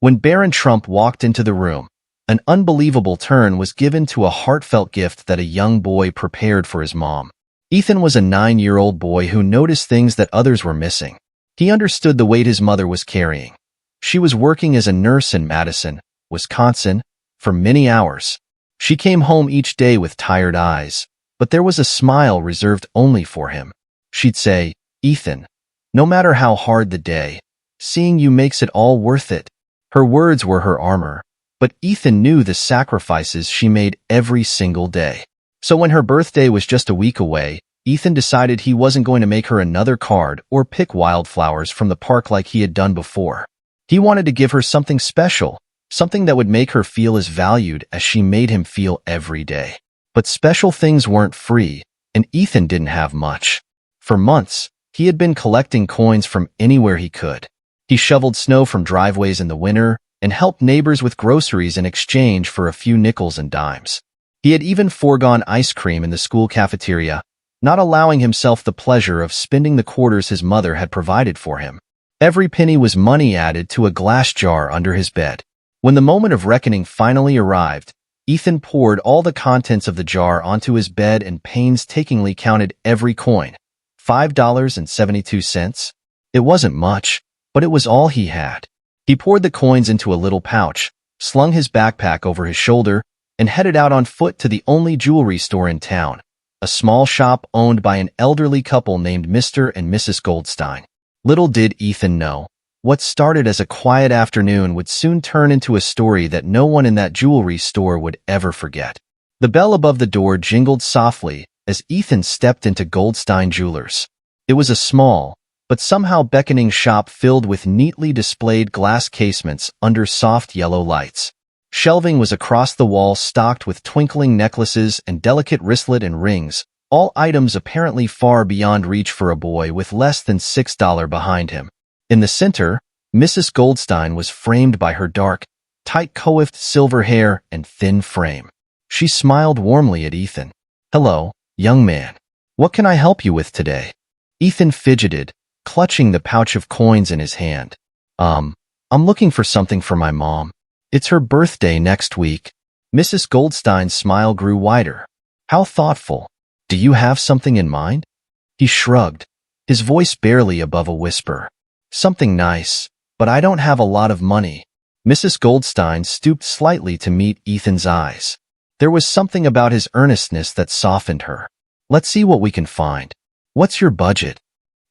When Barron Trump walked into the room, an unbelievable turn was given to a heartfelt gift that a young boy prepared for his mom. Ethan was a 9-year-old boy who noticed things that others were missing. He understood the weight his mother was carrying. She was working as a nurse in Madison, Wisconsin, for many hours. She came home each day with tired eyes, but there was a smile reserved only for him. She'd say, "Ethan, no matter how hard the day, seeing you makes it all worth it." Her words were her armor, but Ethan knew the sacrifices she made every single day. So when her birthday was just a week away, Ethan decided he wasn't going to make her another card or pick wildflowers from the park like he had done before. He wanted to give her something special, something that would make her feel as valued as she made him feel every day. But special things weren't free, and Ethan didn't have much. For months, he had been collecting coins from anywhere he could. He shoveled snow from driveways in the winter and helped neighbors with groceries in exchange for a few nickels and dimes. He had even foregone ice cream in the school cafeteria, not allowing himself the pleasure of spending the quarters his mother had provided for him. Every penny was money added to a glass jar under his bed. When the moment of reckoning finally arrived, Ethan poured all the contents of the jar onto his bed and painstakingly counted every coin. $5.72. It wasn't much, but it was all he had. He poured the coins into a little pouch, slung his backpack over his shoulder, and headed out on foot to the only jewelry store in town, a small shop owned by an elderly couple named Mr. and Mrs. Goldstein. Little did Ethan know, what started as a quiet afternoon would soon turn into a story that no one in that jewelry store would ever forget. The bell above the door jingled softly as Ethan stepped into Goldstein Jewelers. It was a small, but somehow beckoning shop filled with neatly displayed glass casements under soft yellow lights. Shelving was across the wall stocked with twinkling necklaces and delicate wristlet and rings, all items apparently far beyond reach for a boy with less than $6 behind him. In the center, Mrs. Goldstein was framed by her dark, tight coiffed silver hair and thin frame. She smiled warmly at Ethan. "Hello, young man. What can I help you with today?" Ethan fidgeted, clutching the pouch of coins in his hand. I'm looking for something for my mom. It's her birthday next week." Mrs. Goldstein's smile grew wider. "How thoughtful. Do you have something in mind?" He shrugged, his voice barely above a whisper. "Something nice, but I don't have a lot of money." Mrs. Goldstein stooped slightly to meet Ethan's eyes. There was something about his earnestness that softened her. "Let's see what we can find. What's your budget?"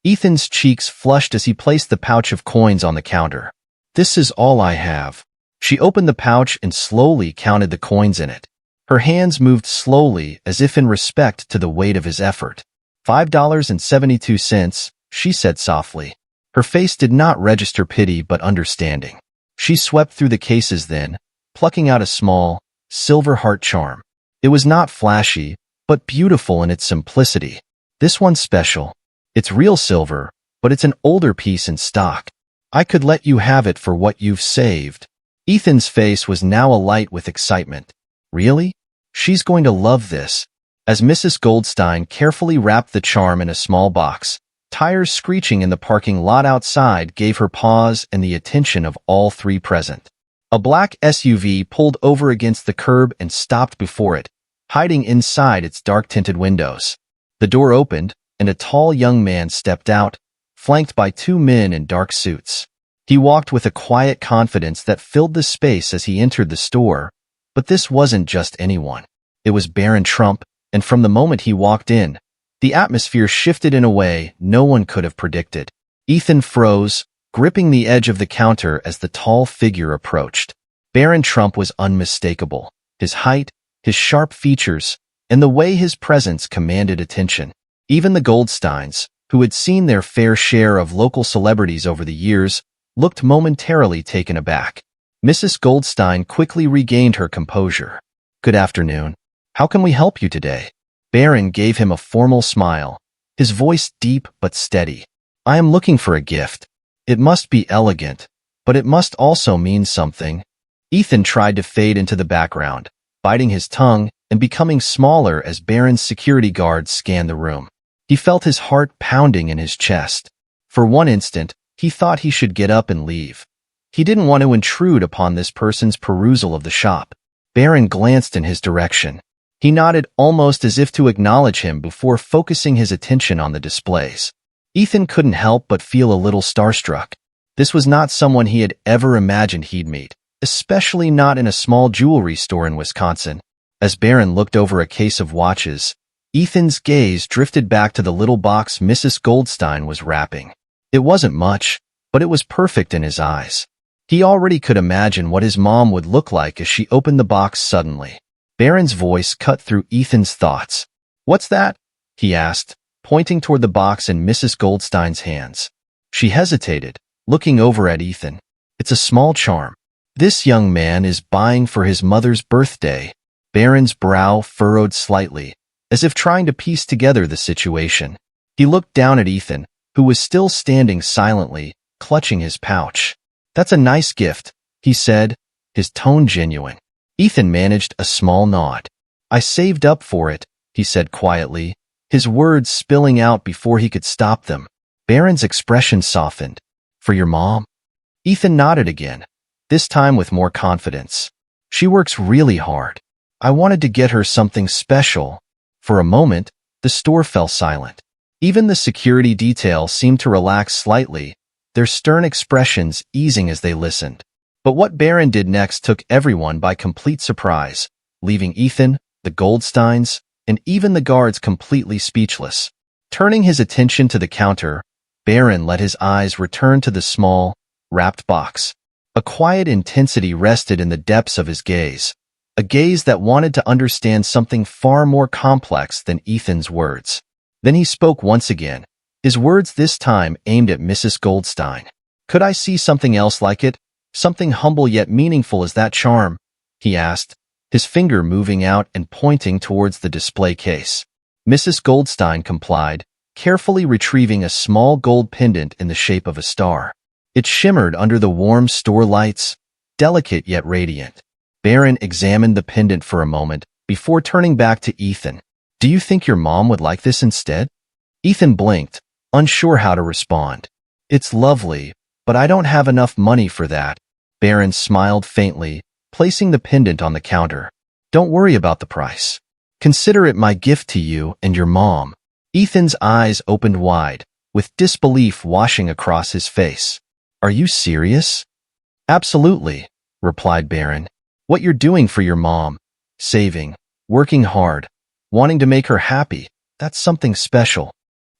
Ethan's cheeks flushed as he placed the pouch of coins on the counter. "This is all I have." She opened the pouch and slowly counted the coins in it. Her hands moved slowly as if in respect to the weight of his effort. $5.72, she said softly. Her face did not register pity but understanding. She swept through the cases then, plucking out a small, silver heart charm. It was not flashy, but beautiful in its simplicity. "This one's special. It's real silver, but it's an older piece in stock. I could let you have it for what you've saved." Ethan's face was now alight with excitement. "Really? She's going to love this." As Mrs. Goldstein carefully wrapped the charm in a small box, tires screeching in the parking lot outside gave her pause and the attention of all three present. A black SUV pulled over against the curb and stopped before it, hiding inside its dark-tinted windows. The door opened, and a tall young man stepped out, flanked by two men in dark suits. He walked with a quiet confidence that filled the space as he entered the store, but this wasn't just anyone. It was Barron Trump, and from the moment he walked in, the atmosphere shifted in a way no one could have predicted. Ethan froze, gripping the edge of the counter as the tall figure approached. Barron Trump was unmistakable. His height, his sharp features, and the way his presence commanded attention. Even the Goldsteins, who had seen their fair share of local celebrities over the years, looked momentarily taken aback. Mrs. Goldstein quickly regained her composure. "Good afternoon. How can we help you today?" Barron gave him a formal smile, his voice deep but steady. "I am looking for a gift. It must be elegant, but it must also mean something." Ethan tried to fade into the background, biting his tongue and becoming smaller as Barron's security guards scanned the room. He felt his heart pounding in his chest. For one instant, he thought he should get up and leave. He didn't want to intrude upon this person's perusal of the shop. Barron glanced in his direction. He nodded almost as if to acknowledge him before focusing his attention on the displays. Ethan couldn't help but feel a little starstruck. This was not someone he had ever imagined he'd meet, especially not in a small jewelry store in Wisconsin. As Barron looked over a case of watches, Ethan's gaze drifted back to the little box Mrs. Goldstein was wrapping. It wasn't much, but it was perfect in his eyes. He already could imagine what his mom would look like as she opened the box suddenly. Barron's voice cut through Ethan's thoughts. "What's that?" he asked, pointing toward the box in Mrs. Goldstein's hands. She hesitated, looking over at Ethan. "It's a small charm. This young man is buying for his mother's birthday." Barron's brow furrowed slightly, as if trying to piece together the situation. He looked down at Ethan, who was still standing silently, clutching his pouch. "That's a nice gift," he said, his tone genuine. Ethan managed a small nod. "I saved up for it," he said quietly, his words spilling out before he could stop them. Barron's expression softened. "For your mom?" Ethan nodded again, this time with more confidence. "She works really hard. I wanted to get her something special." For a moment, the store fell silent. Even the security detail seemed to relax slightly, their stern expressions easing as they listened. But what Barron did next took everyone by complete surprise, leaving Ethan, the Goldsteins, and even the guards completely speechless. Turning his attention to the counter, Barron let his eyes return to the small, wrapped box. A quiet intensity rested in the depths of his gaze, a gaze that wanted to understand something far more complex than Ethan's words. Then he spoke once again, his words this time aimed at Mrs. Goldstein. "Could I see something else like it? Something humble yet meaningful as that charm?" he asked, his finger moving out and pointing towards the display case. Mrs. Goldstein complied, carefully retrieving a small gold pendant in the shape of a star. It shimmered under the warm store lights, delicate yet radiant. Barron examined the pendant for a moment before turning back to Ethan. "Do you think your mom would like this instead?" Ethan blinked, unsure how to respond. "It's lovely, but I don't have enough money for that." Barron smiled faintly, placing the pendant on the counter. "Don't worry about the price. Consider it my gift to you and your mom." Ethan's eyes opened wide, with disbelief washing across his face. "Are you serious?" "Absolutely," replied Barron. "What you're doing for your mom, saving, working hard, wanting to make her happy, that's something special.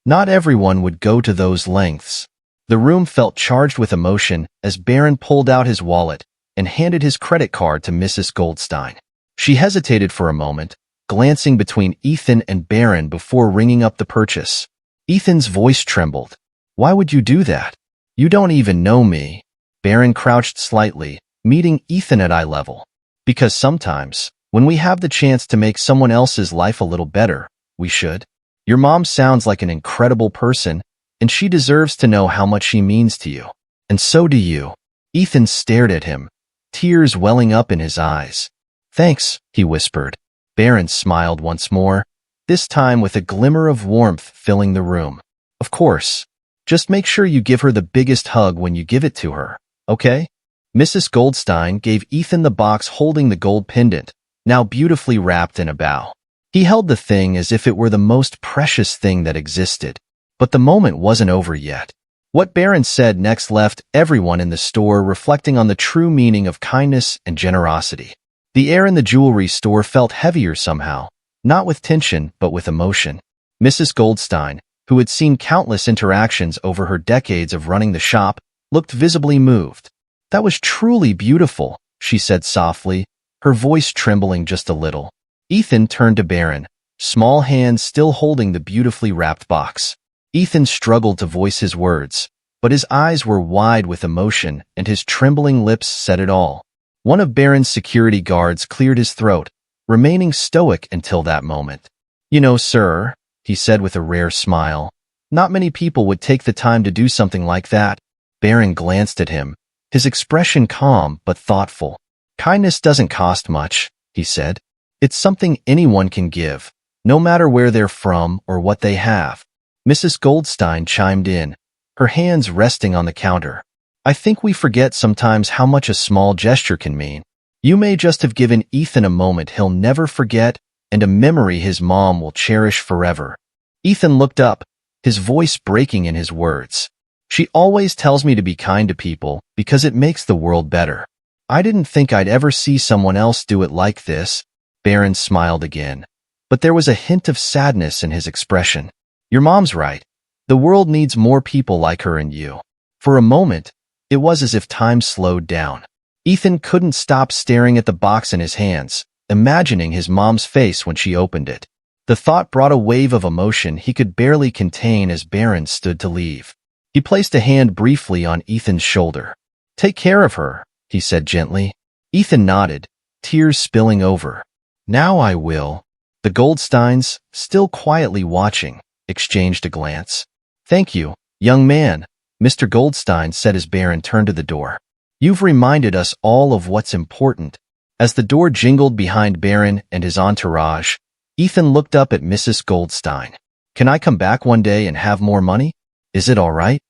Not everyone would go to those lengths." The room felt charged with emotion as Barron pulled out his wallet and handed his credit card to Mrs. Goldstein. She hesitated for a moment, glancing between Ethan and Barron before ringing up the purchase. Ethan's voice trembled. "Why would you do that? You don't even know me." Barron crouched slightly, meeting Ethan at eye level. "Because sometimes, when we have the chance to make someone else's life a little better, we should. Your mom sounds like an incredible person, and she deserves to know how much she means to you. And so do you." Ethan stared at him, tears welling up in his eyes. "Thanks," he whispered. Barron smiled once more, this time with a glimmer of warmth filling the room. "Of course. Just make sure you give her the biggest hug when you give it to her, okay?" Mrs. Goldstein gave Ethan the box holding the gold pendant, now beautifully wrapped in a bow. He held the thing as if it were the most precious thing that existed. But the moment wasn't over yet. What Barron said next left everyone in the store reflecting on the true meaning of kindness and generosity. The air in the jewelry store felt heavier somehow, not with tension but with emotion. Mrs. Goldstein, who had seen countless interactions over her decades of running the shop, looked visibly moved. "That was truly beautiful," she said softly, her voice trembling just a little. Ethan turned to Barron, small hands still holding the beautifully wrapped box. Ethan struggled to voice his words, but his eyes were wide with emotion and his trembling lips said it all. One of Barron's security guards cleared his throat, remaining stoic until that moment. "You know, sir," he said with a rare smile, "not many people would take the time to do something like that." Barron glanced at him, his expression calm but thoughtful. "Kindness doesn't cost much," he said. "It's something anyone can give, no matter where they're from or what they have." Mrs. Goldstein chimed in, her hands resting on the counter. I think we forget sometimes how much a small gesture can mean. You may just have given Ethan a moment he'll never forget and a memory his mom will cherish forever. Ethan looked up, his voice breaking in his words. She always tells me to be kind to people because it makes the world better. I didn't think I'd ever see someone else do it like this. Barron smiled again, but there was a hint of sadness in his expression. Your mom's right. The world needs more people like her and you. For a moment, it was as if time slowed down. Ethan couldn't stop staring at the box in his hands, imagining his mom's face when she opened it. The thought brought a wave of emotion he could barely contain as Barron stood to leave. He placed a hand briefly on Ethan's shoulder. Take care of her, he said gently. Ethan nodded, tears spilling over. Now I will. The Goldsteins, still quietly watching, exchanged a glance. Thank you, young man, Mr. Goldstein said as Barron turned to the door. You've reminded us all of what's important. As the door jingled behind Barron and his entourage, Ethan looked up at Mrs. Goldstein. Can I come back one day and have more money? Is it all right?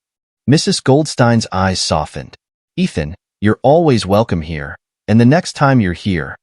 Mrs. Goldstein's eyes softened. Ethan, you're always welcome here, and the next time you're here,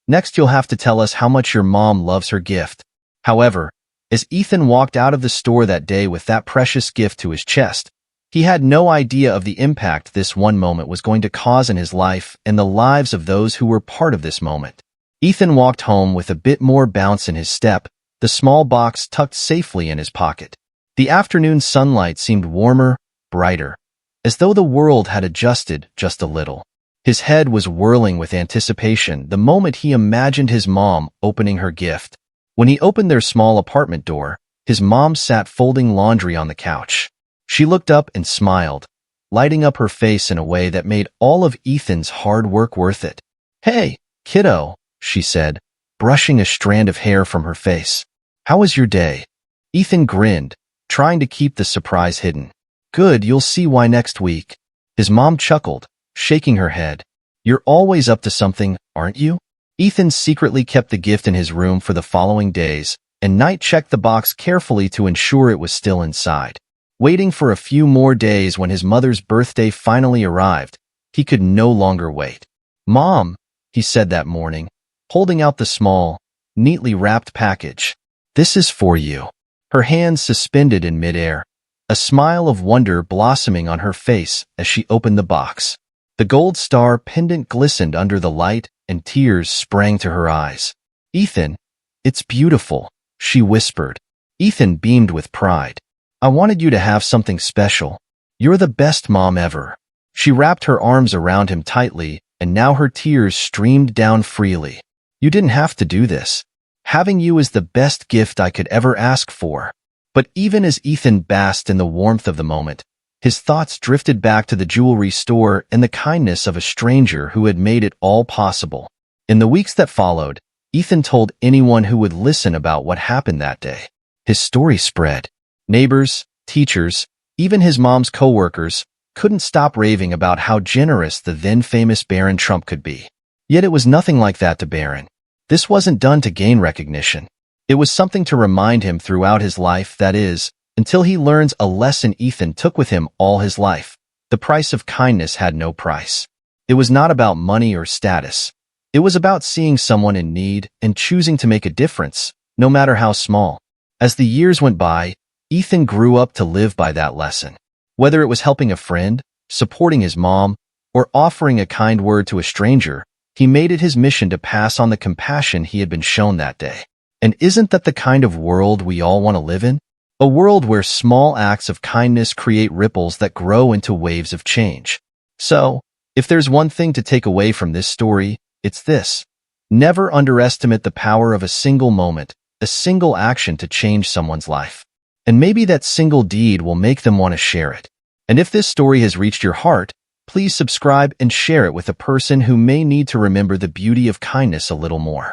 next you'll have to tell us how much your mom loves her gift. However, as Ethan walked out of the store that day with that precious gift to his chest, he had no idea of the impact this one moment was going to cause in his life and the lives of those who were part of this moment. Ethan walked home with a bit more bounce in his step, the small box tucked safely in his pocket. The afternoon sunlight seemed warmer, brighter, as though the world had adjusted just a little. His head was whirling with anticipation the moment he imagined his mom opening her gift. When he opened their small apartment door, his mom sat folding laundry on the couch. She looked up and smiled, lighting up her face in a way that made all of Ethan's hard work worth it. Hey, kiddo, she said, brushing a strand of hair from her face. How was your day? Ethan grinned, trying to keep the surprise hidden. Good, you'll see why next week. His mom chuckled, shaking her head. You're always up to something, aren't you? Ethan secretly kept the gift in his room for the following days, and Knight checked the box carefully to ensure it was still inside. Waiting for a few more days when his mother's birthday finally arrived, he could no longer wait. Mom, he said that morning, holding out the small, neatly wrapped package. This is for you. Her hands suspended in midair, a smile of wonder blossoming on her face as she opened the box. The gold star pendant glistened under the light and tears sprang to her eyes. Ethan, it's beautiful, she whispered. Ethan beamed with pride. I wanted you to have something special. You're the best mom ever. She wrapped her arms around him tightly, and now her tears streamed down freely. You didn't have to do this. Having you is the best gift I could ever ask for. But even as Ethan basked in the warmth of the moment, his thoughts drifted back to the jewelry store and the kindness of a stranger who had made it all possible. In the weeks that followed, Ethan told anyone who would listen about what happened that day. His story spread. Neighbors, teachers, even his mom's coworkers couldn't stop raving about how generous the then-famous Barron Trump could be. Yet it was nothing like that to Barron. This wasn't done to gain recognition. It was something to remind him throughout his life, that is, until he learns a lesson Ethan took with him all his life. The price of kindness had no price. It was not about money or status. It was about seeing someone in need and choosing to make a difference, no matter how small. As the years went by, Ethan grew up to live by that lesson. Whether it was helping a friend, supporting his mom, or offering a kind word to a stranger, he made it his mission to pass on the compassion he had been shown that day. And isn't that the kind of world we all want to live in? A world where small acts of kindness create ripples that grow into waves of change. So, if there's one thing to take away from this story, it's this. Never underestimate the power of a single moment, a single action to change someone's life. And maybe that single deed will make them want to share it. And if this story has reached your heart, please subscribe and share it with a person who may need to remember the beauty of kindness a little more.